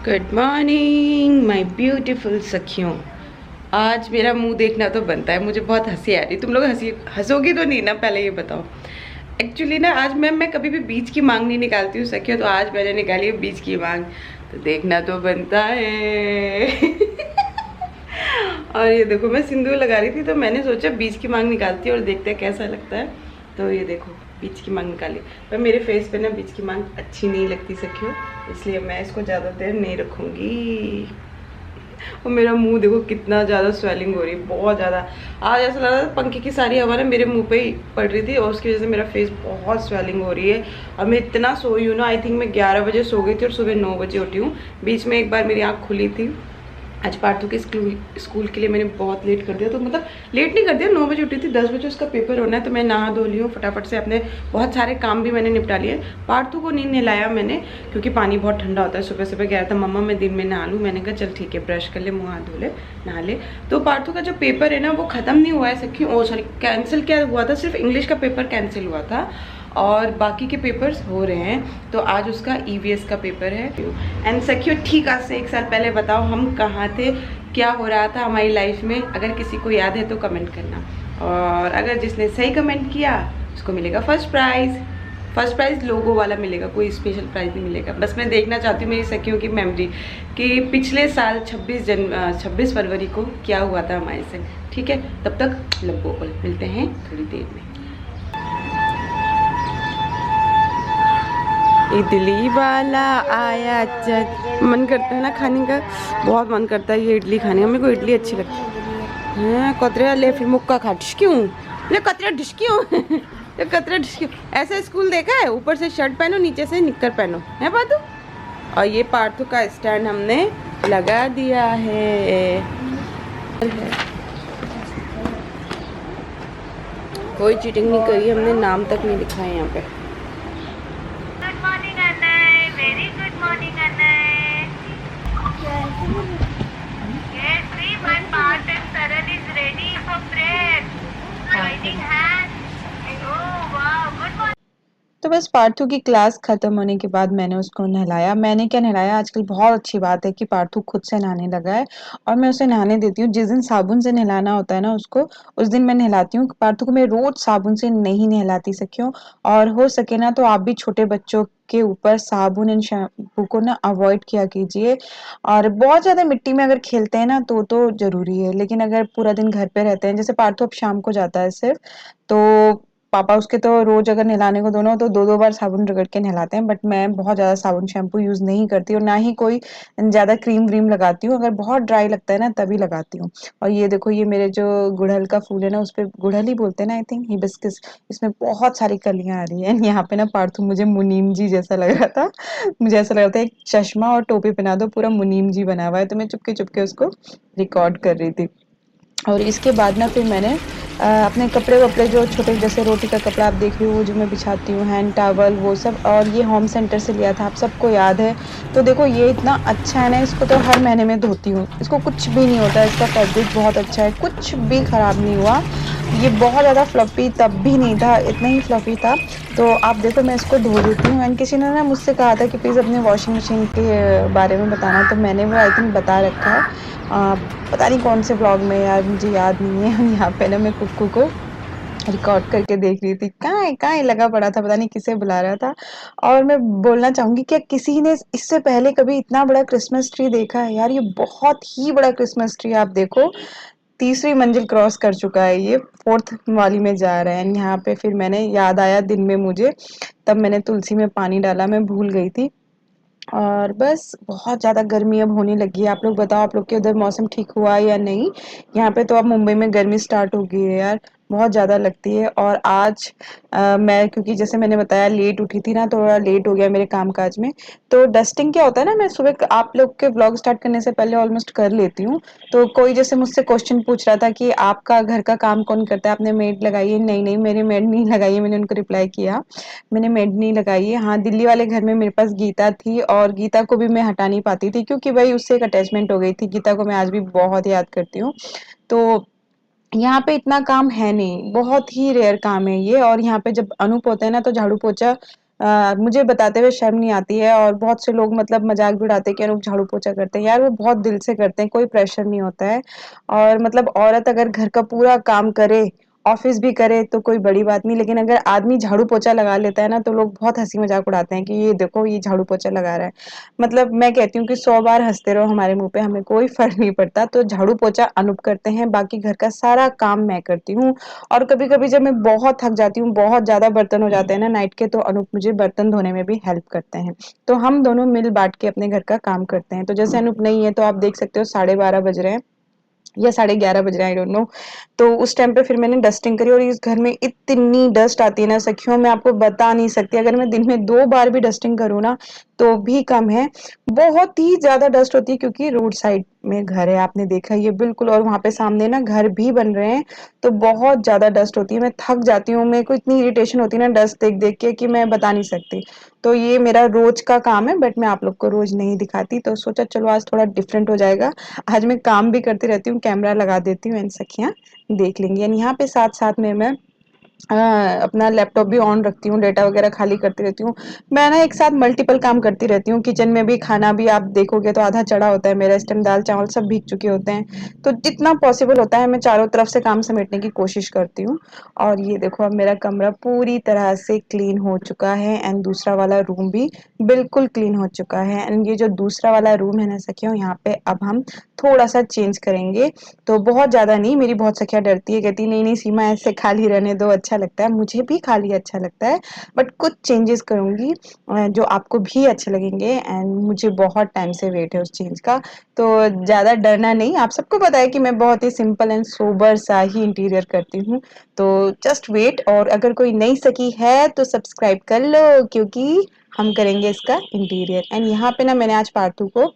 Good morning my beautiful सखियों। आज मेरा मुंह देखना तो बनता है, मुझे बहुत हंसी आ रही। तुम लोग हंसोगी तो नहीं ना, पहले ये बताओ। एक्चुअली ना आज मैं कभी भी बीच की मांग नहीं निकालती हूँ सखियों, तो आज मैंने निकाली है बीच की मांग, तो देखना तो बनता है। और ये देखो, मैं सिंदूर लगा रही थी तो मैंने सोचा बीच की मांग निकालती है और देखते हैं कैसा लगता है। तो ये देखो बीच की मांग निकाली, पर मेरे फेस पे ना बीच की मांग अच्छी नहीं लगती सखियों, इसलिए मैं इसको ज़्यादा देर नहीं रखूँगी। और मेरा मुंह देखो कितना ज़्यादा स्वेलिंग हो रही है, बहुत ज़्यादा। आज ऐसा लग रहा था पंखे की सारी हवा ना मेरे मुंह पे ही पड़ रही थी और उसकी वजह से मेरा फेस बहुत स्वेलिंग हो रही है। और मैं इतना सोई हूँ ना, आई थिंक मैं 11 बजे सो गई थी और सुबह 9 बजे उठी हूँ। बीच में एक बार मेरी आँख खुली थी। आज पार्थू के स्कूल के लिए मैंने बहुत लेट कर दिया, तो मतलब लेट नहीं कर दिया, 9 बजे उठी थी, 10 बजे उसका पेपर होना है, तो मैं नहा धो ली हूँ फटाफट से। अपने बहुत सारे काम भी मैंने निपटा लिए। पार्थू को नहीं नहलाया मैंने, क्योंकि पानी बहुत ठंडा होता है। सुबह सुबह कह रहा था मम्मा मैं दिन में नहा लूँ, मैंने कहा चल ठीक है, ब्रश कर ले, मुँह हाथ धो ले, नहा ले। तो पार्थू का जो पेपर है ना वो ख़त्म नहीं हुआ है सखी, ओ सॉरी कैंसिल क्या हुआ था, सिर्फ इंग्लिश का पेपर कैंसिल हुआ था और बाकी के पेपर्स हो रहे हैं। तो आज उसका ईवीएस का पेपर है। एंड सखियों ठीक आज से 1 साल पहले बताओ हम कहाँ थे, क्या हो रहा था हमारी लाइफ में, अगर किसी को याद है तो कमेंट करना। और अगर जिसने सही कमेंट किया उसको मिलेगा फर्स्ट प्राइज़। फर्स्ट प्राइज़ लोगो वाला मिलेगा, कोई स्पेशल प्राइज़ नहीं मिलेगा। बस मैं देखना चाहती हूँ मेरी सखियों की मेमोरी कि पिछले साल 26 फरवरी को क्या हुआ था हमारे संग। ठीक है, तब तक लब्बो को मिलते हैं थोड़ी देर में। इडली वाला आया, मन करता है ना खाने का, बहुत मन करता है ये इडली खाने का। मेरे को इडली अच्छी लगती है। कतरे ले फिर मुक्का खा डिश क्यों, ये कतरे डिश क्यों। ये कतरे डिश क्यों, ऐसे स्कूल देखा है, ऊपर से शर्ट पहनो नीचे से निक्कर पहनो है पार्थू। और ये पार्थू का स्टैंड हमने लगा दिया है। कोई चीटिंग नहीं करी हमने, नाम तक नहीं लिखा है यहाँ पे। तो बस पार्थू की क्लास खत्म होने के बाद मैंने उसको नहलाया। मैंने क्या नहलाया, आजकल बहुत अच्छी बात है कि पार्थू खुद से नहाने लगा है और मैं उसे नहाने देती हूँ। जिस दिन साबुन से नहलाना होता है ना उसको, उस दिन मैं नहलाती हूँ। पार्थू को मैं रोज साबुन से नहीं नहलाती सखियों, और हो सके ना तो आप भी छोटे बच्चों के ऊपर साबुन एंड शैम्पू को ना अवॉइड किया कीजिए। और बहुत ज्यादा मिट्टी में अगर खेलते हैं ना तो जरूरी है, लेकिन अगर पूरा दिन घर पे रहते हैं, जैसे पार्थू अब शाम को जाता है सिर्फ, तो पापा उसके तो रोज अगर नहलाने को दोनों तो 2-2 बार साबुन रगड़ के नहलाते हैं। बट मैं बहुत ज़्यादा साबुन शैम्पू यूज़ नहीं करती और ना ही कोई ज़्यादा क्रीम व्रीम लगाती हूँ। अगर बहुत ड्राई लगता है ना तभी लगाती हूँ। और ये देखो, ये मेरे जो गुड़हल का फूल है ना, उस पे गुड़हल ही बोलते हैं ना आई थिंक, हिबिस्कस, इसमें बहुत सारी कलियां आ रही है। यहाँ पे ना पार्थू मुझे मुनीम जी जैसा लग रहा था। मुझे ऐसा लग रहा था एक चश्मा और टोपी पहना दो, पूरा मुनीम जी बना हुआ है। तो मैं चुपके चुपके उसको रिकॉर्ड कर रही थी। और इसके बाद ना फिर मैंने अपने कपड़े वपड़े जो छोटे, जैसे रोटी का कपड़ा आप देख रही हो, वो जो मैं बिछाती हूँ, हैंड टॉवल वो सब, और ये होम सेंटर से लिया था, आप सबको याद है। तो देखो ये इतना अच्छा है ना, इसको तो हर महीने में धोती हूँ, इसको कुछ भी नहीं होता, इसका फैब्रिक बहुत अच्छा है, कुछ भी ख़राब नहीं हुआ। ये बहुत ज़्यादा फ्लफी तब भी नहीं था, इतना ही फ्लफी था। तो आप देखो मैं इसको धो देती हूँ। एंड किसी ने ना मुझसे कहा था कि प्लीज़ अपने वॉशिंग मशीन के बारे में बताना, तो मैंने वो आई थिंक बता रखा है। पता नहीं कौन से ब्लॉग में, यार मुझे याद नहीं है। यहाँ पे ना मैं कुक्कू को रिकॉर्ड करके देख रही थी, कहाँ है लगा पड़ा था, पता नहीं किसे बुला रहा था। और मैं बोलना चाहूंगी, क्या किसी ने इससे पहले कभी इतना बड़ा क्रिसमस ट्री देखा है यार? ये बहुत ही बड़ा क्रिसमस ट्री, आप देखो 3री मंजिल क्रॉस कर चुका है, ये 4th वाली में जा रहा है। यहाँ पे फिर मैंने याद आया दिन में मुझे, तब मैंने तुलसी में पानी डाला, मैं भूल गई थी। और बस बहुत ज़्यादा गर्मी अब होने लगी है। आप लोग बताओ, आप लोग के उधर मौसम ठीक हुआ या नहीं? यहाँ पे तो अब मुंबई में गर्मी स्टार्ट हो गई है यार, बहुत ज़्यादा लगती है। और आज मैं, क्योंकि जैसे मैंने बताया लेट उठी थी ना, थोड़ा लेट हो गया मेरे काम काज में। तो डस्टिंग क्या होता है ना, मैं सुबह आप लोग के ब्लॉग स्टार्ट करने से पहले ऑलमोस्ट कर लेती हूँ। तो कोई जैसे मुझसे क्वेश्चन पूछ रहा था कि आपका घर का काम कौन करता है, आपने मेड लगाई है? नहीं नहीं, मेरी मेड नहीं लगाई है, मैंने उनको रिप्लाई किया, मैंने मेड नहीं लगाई है। हाँ, दिल्ली वाले घर में मेरे पास गीता थी, और गीता को भी मैं हटा नहीं पाती थी, क्योंकि भाई उससे एक अटैचमेंट हो गई थी। गीता को मैं आज भी बहुत याद करती हूँ। तो यहाँ पे इतना काम है नहीं, बहुत ही रेयर काम है ये। और यहाँ पे जब अनूप होता है ना तो झाड़ू पोछा मुझे बताते हुए शर्म नहीं आती है और बहुत से लोग मतलब मज़ाक भी उड़ाते हैं कि अनूप झाड़ू पोछा करते हैं। यार वो बहुत दिल से करते हैं, कोई प्रेशर नहीं होता है और मतलब औरत अगर घर का पूरा काम करे, ऑफ़िस भी करे तो कोई बड़ी बात नहीं, लेकिन अगर आदमी झाड़ू पोछा लगा लेता है ना तो लोग बहुत हँसी मज़ाक उड़ाते हैं कि ये देखो ये झाड़ू पोछा लगा रहा है। मतलब मैं कहती हूँ कि 100 बार हँसते रहो हमारे मुँह पे, हमें कोई फ़र्क नहीं पड़ता। तो झाड़ू पोछा अनूप करते हैं, बाकी घर का सारा काम मैं करती हूँ और कभी-कभी जब मैं बहुत थक जाती हूँ, बहुत ज़्यादा बर्तन हो जाते हैं ना नाइट के, तो अनूप मुझे बर्तन धोने में भी हेल्प करते हैं। तो हम दोनों मिल-बाँट के अपने घर का काम करते हैं। तो जैसे अनूप नहीं है तो आप देख सकते हो 12:30 बज रहे हैं या 11:30 बज रहे हैं, आई डोंट नो। तो उस टाइम पे फिर मैंने डस्टिंग करी और इस घर में इतनी डस्ट आती है ना सखियों, मैं आपको बता नहीं सकती। अगर मैं दिन में 2 बार भी डस्टिंग करूँ ना तो भी कम है। बहुत ही ज़्यादा डस्ट होती है क्योंकि रोड साइड में घर है, आपने देखा ही है बिल्कुल, और वहाँ पे सामने ना घर भी बन रहे हैं, तो बहुत ज़्यादा डस्ट होती है। मैं थक जाती हूँ, मेरे को इतनी इरिटेशन होती है ना डस्ट देख-देख के कि मैं बता नहीं सकती। तो ये मेरा रोज़ का काम है, बट मैं आप लोग को रोज़ नहीं दिखाती, तो सोचा चलो आज थोड़ा डिफरेंट हो जाएगा। आज मैं काम भी करती रहती हूँ, कैमरा लगा देती हूँ एंड सखियाँ देख लेंगी। एंड यहाँ पे साथ-साथ में मैं अ, अपना लैपटॉप भी ऑन रखती हूँ, डेटा वगैरह खाली करती रहती हूँ। मैं ना एक साथ मल्टीपल काम करती रहती हूँ, किचन में भी, खाना भी आप देखोगे तो आधा चढ़ा होता है मेरा, इस टाइम दाल-चावल सब भीग चुके होते हैं। तो जितना पॉसिबल होता है मैं चारों तरफ से काम समेटने की कोशिश करती हूँ। और ये देखो अब मेरा कमरा पूरी तरह से क्लीन हो चुका है एंड दूसरा वाला रूम भी बिल्कुल क्लीन हो चुका है। एंड ये जो दूसरा वाला रूम है ना सखियों, यहाँ पे अब हम थोड़ा-सा चेंज करेंगे। तो बहुत ज़्यादा नहीं, मेरी बहुत सखियाँ डरती है, कहती है नहीं, नहीं सीमा ऐसे खाली रहने दो, अच्छा लगता है। मुझे भी खाली अच्छा लगता है, बट कुछ चेंजेस करूँगी जो आपको भी अच्छे लगेंगे एंड मुझे बहुत टाइम से वेट है उस चेंज का। तो ज़्यादा डरना नहीं, आप सबको पता है कि मैं बहुत ही सिंपल एंड सोबर सा ही इंटीरियर करती हूँ। तो जस्ट वेट, और अगर कोई नई सखी है तो सब्सक्राइब कर लो क्योंकि हम करेंगे इसका इंटीरियर। एंड यहाँ पे ना मैंने आज पार्थू को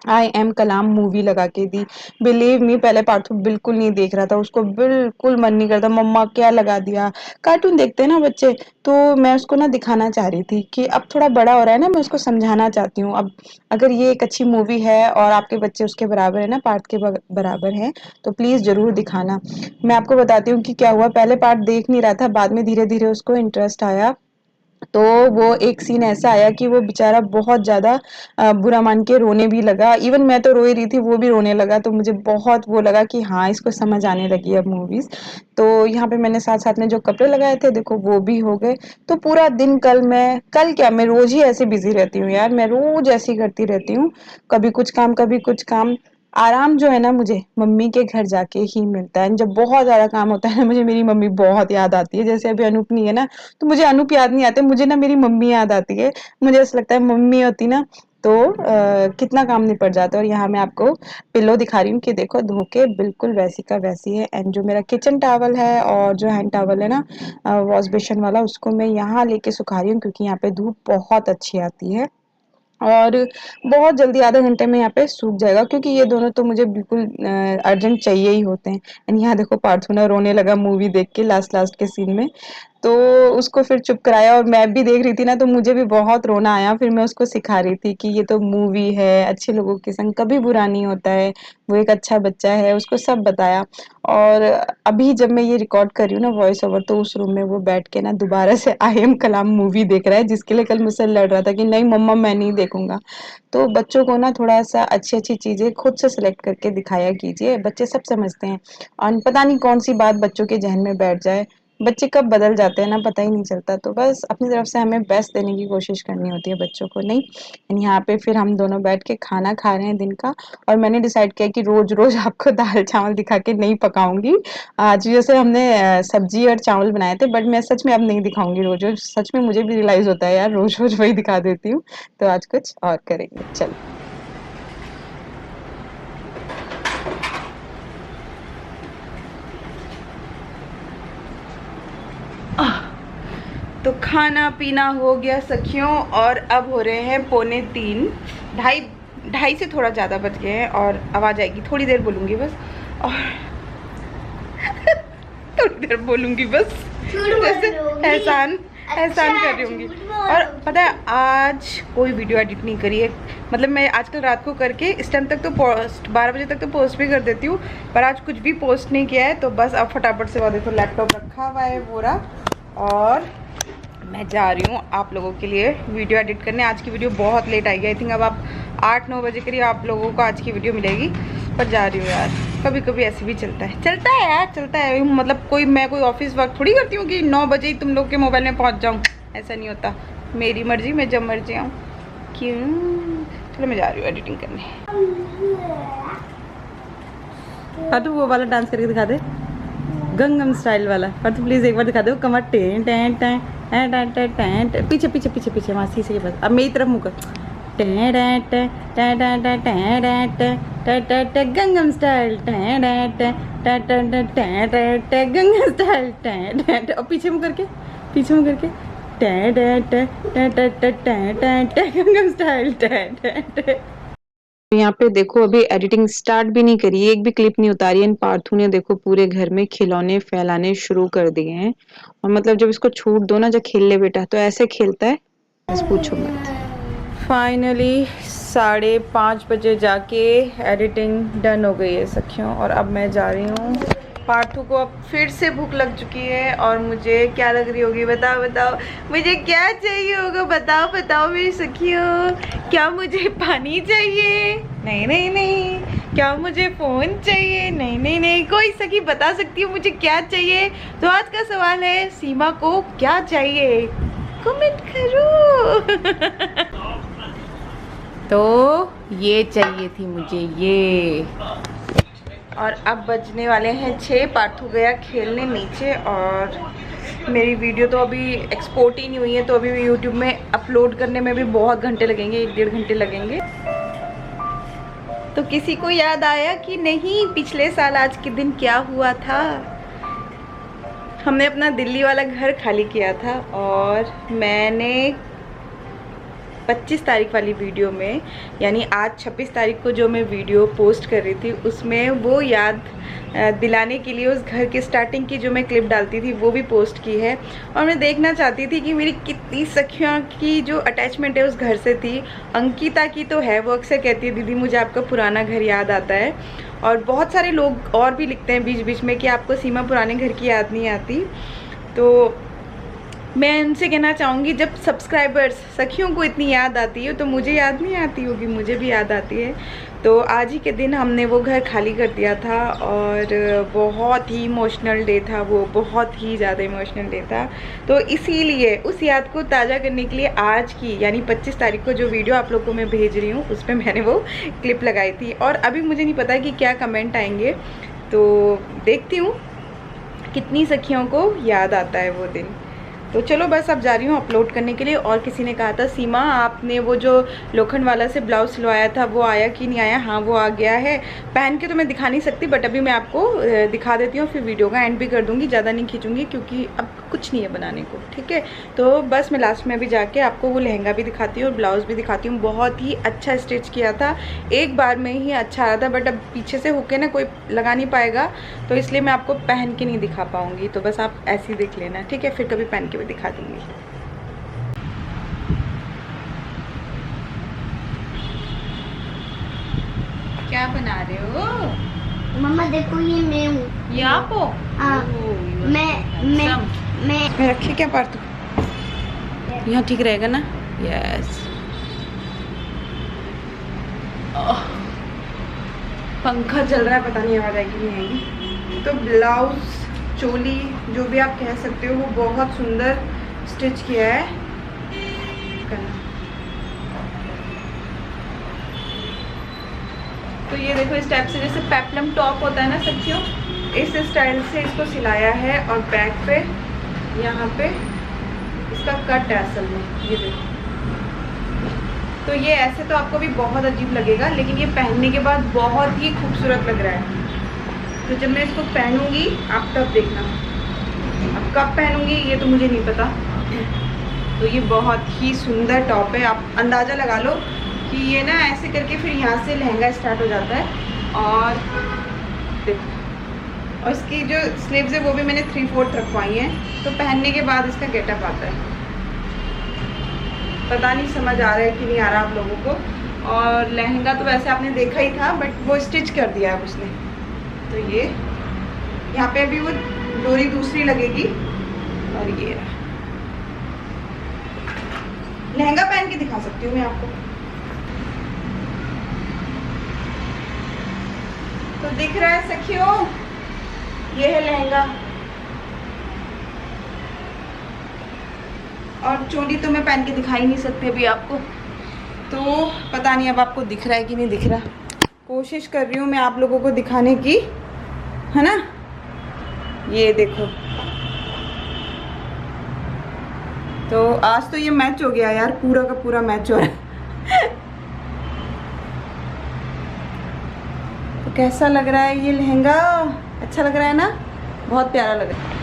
आई एम कलाम मूवी लगा के दी। बिलीव मी, पहले पार्थू बिल्कुल नहीं देख रहा था, उसको बिल्कुल मन नहीं करता, मम्मा क्या लगा दिया। कार्टून देखते हैं ना बच्चे, तो मैं उसको ना दिखाना चाह रही थी कि अब थोड़ा बड़ा हो रहा है ना, मैं उसको समझाना चाहती हूँ। अब अगर ये एक अच्छी मूवी है और आपके बच्चे उसके बराबर है ना, पार्थ के बराबर हैं, तो प्लीज जरूर दिखाना। मैं आपको बताती हूँ कि क्या हुआ। पहले पार्ट देख नहीं रहा था, बाद में धीरे धीरे उसको इंटरेस्ट आया। तो वो एक सीन ऐसा आया कि वो बेचारा बहुत ज़्यादा बुरा मान के रोने भी लगा। इवन मैं तो रो ही रही थी, वो भी रोने लगा, तो मुझे बहुत वो लगा कि हाँ, इसको समझ आने लगी है अब मूवीज़। तो यहाँ पे मैंने साथ-साथ में जो कपड़े लगाए थे देखो वो भी हो गए। तो पूरा दिन कल क्या, मैं रोज़ ही ऐसे बिज़ी रहती हूँ यार, मैं रोज़ ऐसे ही करती रहती हूँ। कभी कुछ काम, कभी कुछ काम। आराम जो है ना मुझे मम्मी के घर जाके ही मिलता है। जब बहुत ज़्यादा काम होता है ना, मुझे मेरी मम्मी बहुत याद आती है। जैसे अभी अनूप नहीं है ना, तो मुझे अनूप याद नहीं आते, मुझे ना मेरी मम्मी याद आती है। मुझे ऐसा लगता है मम्मी होती ना तो कितना काम निपट जाता है। और यहाँ मैं आपको पिल्लो दिखा रही हूँ कि देखो धो के बिल्कुल वैसी का वैसी है। एंड जो मेरा किचन टॉवल है और जो हैंड टॉवल है ना वॉश बेसिन वाला, उसको मैं यहाँ लेके सुखा रही हूँ क्योंकि यहाँ पे धूप बहुत अच्छी आती है और बहुत जल्दी आधे घंटे में यहाँ पे सूख जाएगा, क्योंकि ये दोनों तो मुझे बिल्कुल अर्जेंट चाहिए ही होते हैं। एंड यहाँ देखो पार्थू ना रोने लगा मूवी देख के लास्ट लास्ट के सीन में, तो उसको फिर चुप कराया और मैं भी देख रही थी ना, तो मुझे भी बहुत रोना आया। फिर मैं उसको सिखा रही थी कि ये तो मूवी है, अच्छे लोगों के संग कभी बुरा नहीं होता है, वो एक अच्छा बच्चा है, उसको सब बताया। और अभी जब मैं ये रिकॉर्ड कर रही हूँ ना वॉइस ओवर, तो उस रूम में वो बैठ के ना दोबारा से आई एम कलाम मूवी देख रहा है, जिसके लिए कल मुझसे लड़ रहा था कि नहीं मम्मा मैं नहीं देखूंगा। तो बच्चों को ना थोड़ा-सा अच्छी-अच्छी चीज़ें खुद से सिलेक्ट करके दिखाया कीजिए, बच्चे सब समझते हैं। और पता नहीं कौन-सी बात बच्चों के ज़हन में बैठ जाए, बच्चे कब बदल जाते हैं ना पता ही नहीं चलता। तो बस अपनी तरफ से हमें बेस्ट देने की कोशिश करनी होती है बच्चों को, नहीं? एंड यहाँ पे फिर हम दोनों बैठ के खाना खा रहे हैं दिन का, और मैंने डिसाइड किया कि रोज़-रोज़ आपको दाल-चावल दिखा के नहीं पकाऊँगी। आज जैसे हमने सब्ज़ी और चावल बनाए थे, बट मैं सच में अब नहीं दिखाऊँगी रोज़-रोज़। सच में मुझे भी रियलाइज़ होता है यार, रोज़-रोज़ वही दिखा देती हूँ। तो आज कुछ और करेंगे, चलो। तो खाना पीना हो गया सखियों, और अब हो रहे हैं 2:45, ढाई ढाई से थोड़ा ज़्यादा बज गए हैं, और आवाज़ आएगी, थोड़ी देर बोलूँगी बस, और थोड़ी देर बोलूँगी बस, जैसे एहसान एहसान कर रही होंगी। और पता है आज कोई वीडियो एडिट नहीं करी है, मतलब मैं आजकल रात को करके इस टाइम तक तो पोस्ट 12 बजे तक तो पोस्ट भी कर देती हूँ, पर आज कुछ भी पोस्ट नहीं किया है। तो बस अब फटाफट से वो देखो लैपटॉप रखा हुआ है पूरा, और मैं जा रही हूँ आप लोगों के लिए वीडियो एडिट करने। आज की वीडियो बहुत लेट आएगी, आई थिंक अब आप 8-9 बजे करीब आप लोगों को आज की वीडियो मिलेगी। पर जा रही हूँ यार, कभी कभी ऐसे भी चलता है यार, चलता है। मतलब मैं कोई ऑफिस वर्क थोड़ी करती हूँ कि 9 बजे ही तुम लोग के मोबाइल में पहुँच जाऊँ, ऐसा नहीं होता। मेरी मर्जी, मैं जब मर्जी आऊँ। क्यों? चलो मैं जा रही हूँ एडिटिंग करने। हाँ तो वो वाला डांस करके दिखा दे, गंगम स्टाइल वाला। और तो प्लीज़ एक बार दिखा दो कमर टें टें टें टें टें टें टें। पीछे पीछे पीछे पीछे मासी से बस। अब मेरी तरफ मुँह कर। टें टें टें टें टें टें टें टें टें टें टें गंगम स्टाइल टें टें टें टें टें टें टें टें टें गंगम स्टाइल टें टें टें। और पीछे मुँह करके, पीछे मुँह करके टें टें टें टें टें टें टें टें गंगम स्टाइल टें टें टें। यहाँ पे देखो अभी एडिटिंग स्टार्ट भी नहीं करी, एक भी क्लिप नहीं उतारी है। पार्थू ने देखो पूरे घर में खिलौने फैलाने शुरू कर दिए हैं। और मतलब जब इसको छूट दो ना, जब खेल ले बेटा, तो ऐसे खेलता है, बस पूछो मत। फाइनली 5:30 बजे जाके एडिटिंग डन हो गई है सखियों। और अब मैं जा रही हूँ। पार्थू को अब फिर से भूख लग चुकी है और मुझे क्या लग रही होगी बताओ बताओ, मुझे क्या चाहिए होगा बताओ बताओ मेरी सखियों। क्या मुझे पानी चाहिए? नहीं नहीं नहीं। क्या मुझे फ़ोन चाहिए? नहीं नहीं नहीं। कोई सखी बता सकती है मुझे क्या चाहिए? तो आज का सवाल है, सीमा को क्या चाहिए? कमेंट करो। तो ये चाहिए थी मुझे, ये। और अब बजने वाले हैं 6। पार्थू गया खेलने नीचे और मेरी वीडियो तो अभी एक्सपोर्ट ही नहीं हुई है, तो अभी यूट्यूब में अपलोड करने में भी बहुत घंटे लगेंगे, 1-1.5 घंटे लगेंगे। तो किसी को याद आया कि नहीं पिछले साल आज के दिन क्या हुआ था? हमने अपना दिल्ली वाला घर खाली किया था और मैंने 25 तारीख वाली वीडियो में, यानी आज 26 तारीख को जो मैं वीडियो पोस्ट कर रही थी, उसमें वो याद दिलाने के लिए उस घर की स्टार्टिंग की जो मैं क्लिप डालती थी वो भी पोस्ट की है। और मैं देखना चाहती थी कि मेरी कितनी सखियों की जो अटैचमेंट है उस घर से थी। अंकिता की तो है, वो अक्सर कहती है दीदी मुझे आपका पुराना घर याद आता है। और बहुत सारे लोग और भी लिखते हैं बीच बीच में कि आपको सीमा पुराने घर की याद नहीं आती। तो मैं उनसे कहना चाहूँगी, जब सब्सक्राइबर्स सखियों को इतनी याद आती है तो मुझे याद नहीं आती होगी? मुझे भी याद आती है। तो आज ही के दिन हमने वो घर खाली कर दिया था और बहुत ही इमोशनल डे था वो, बहुत ही ज़्यादा इमोशनल डे था। तो इसीलिए उस याद को ताज़ा करने के लिए आज की यानी 25 तारीख को जो वीडियो आप लोग को मैं भेज रही हूँ उसमें मैंने वो क्लिप लगाई थी। और अभी मुझे नहीं पता कि क्या कमेंट आएंगे, तो देखती हूँ कितनी सखियों को याद आता है वो दिन। तो चलो बस अब जा रही हूँ अपलोड करने के लिए। और किसी ने कहा था सीमा आपने वो जो लोखंड वाला से ब्लाउज सिलवाया था वो आया कि नहीं आया? हाँ वो आ गया है। पहन के तो मैं दिखा नहीं सकती, बट अभी मैं आपको दिखा देती हूँ, फिर वीडियो का एंड भी कर दूँगी, ज़्यादा नहीं खींचूँगी क्योंकि अब कुछ नहीं है बनाने को, ठीक है। तो बस मैं लास्ट में भी जाके आपको वो लहंगा भी दिखाती हूँ और ब्लाउज़ भी दिखाती हूँ। बहुत ही अच्छा स्टिच किया था, एक बार में ही अच्छा आ रहा था, बट अब पीछे से होके ना कोई लगा नहीं पाएगा, तो इसलिए मैं आपको पहन के नहीं दिखा पाऊँगी। तो बस आप ऐसे ही देख लेना, ठीक है। फिर कभी पहन के भी दिखा दूँगी। क्या बना रहे हो? मम्मा देखो ये मैं हूँ। ये आप हो? मैं रखे क्या पार्थू? यहाँ ठीक रहेगा ना? यस। पंखा चल रहा है, पता नहीं आवाज आएगी नहीं आएगी। तो ब्लाउज चोली जो भी आप कह सकते हो वो बहुत सुंदर स्टिच किया है। तो ये देखो इस टाइप से, जैसे पेप्लम टॉप होता है ना सखियों, इस स्टाइल से इसको सिलाया है। और बैक पे यहाँ पे इसका कट है असल में, ये देखो। तो ये ऐसे तो आपको भी बहुत अजीब लगेगा, लेकिन ये पहनने के बाद बहुत ही खूबसूरत लग रहा है। तो जब मैं इसको पहनूंगी आप तब देखना। अब कब पहनूंगी ये तो मुझे नहीं पता। तो ये बहुत ही सुंदर टॉप है, आप अंदाज़ा लगा लो कि ये ना ऐसे करके फिर यहाँ से लहंगा स्टार्ट हो जाता है। और देखो, और इसकी जो स्लीव्स है वो भी मैंने 3/4 रखवाई हैं। तो पहनने के बाद इसका गेटअप आता है। पता नहीं समझ आ रहा है कि नहीं आ रहा आप लोगों को। और लहंगा तो वैसे आपने देखा ही था, बट वो स्टिच कर दिया है उसने। तो ये यहाँ पे अभी वो डोरी दूसरी लगेगी और ये रहा। लहंगा पहन के दिखा सकती हूँ मैं आपको। तो दिख रहा है सखियों, ये है लहंगा। और चोली तो मैं पहन के दिखा ही नहीं सकती अभी आपको, तो पता नहीं अब आपको दिख रहा है कि नहीं दिख रहा। कोशिश कर रही हूँ मैं आप लोगों को दिखाने की, है ना। ये देखो, तो आज तो ये मैच हो गया यार, पूरा का पूरा मैच हो रहा है। तो कैसा लग रहा है ये लहंगा? अच्छा लग रहा है ना, बहुत प्यारा लग रहा है।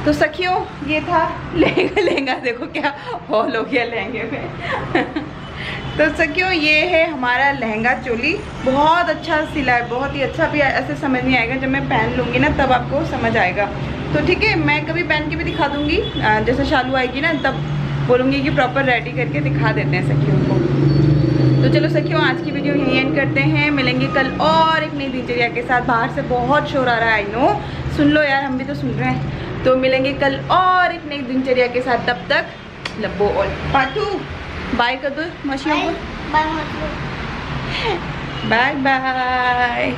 तो सखियों ये था लहंगा। लहंगा देखो क्या हॉल हो गया लहंगे में। तो सखियों ये है हमारा लहंगा चोली, बहुत अच्छा सिला है, बहुत ही अच्छा। भी ऐसे समझ नहीं आएगा, जब मैं पहन लूँगी ना तब आपको समझ आएगा। तो ठीक है, मैं कभी पहन के भी दिखा दूँगी, जैसे शालू आएगी ना तब बोलूँगी कि प्रॉपर रेडी करके दिखा देते हैं सखियों को। तो चलो सखियों आज की वीडियो यहीं एंड करते हैं, मिलेंगे कल और एक नई दिनचर्या के साथ। बाहर से बहुत शोर आ रहा है, आई नो, सुन लो यार, हम भी तो सुन रहे हैं। तो मिलेंगे कल और एक नई दिनचर्या के साथ, तब तक लब्बो और पाटू बाय कर दो मशीन को। बाय मतलब बाय बाय।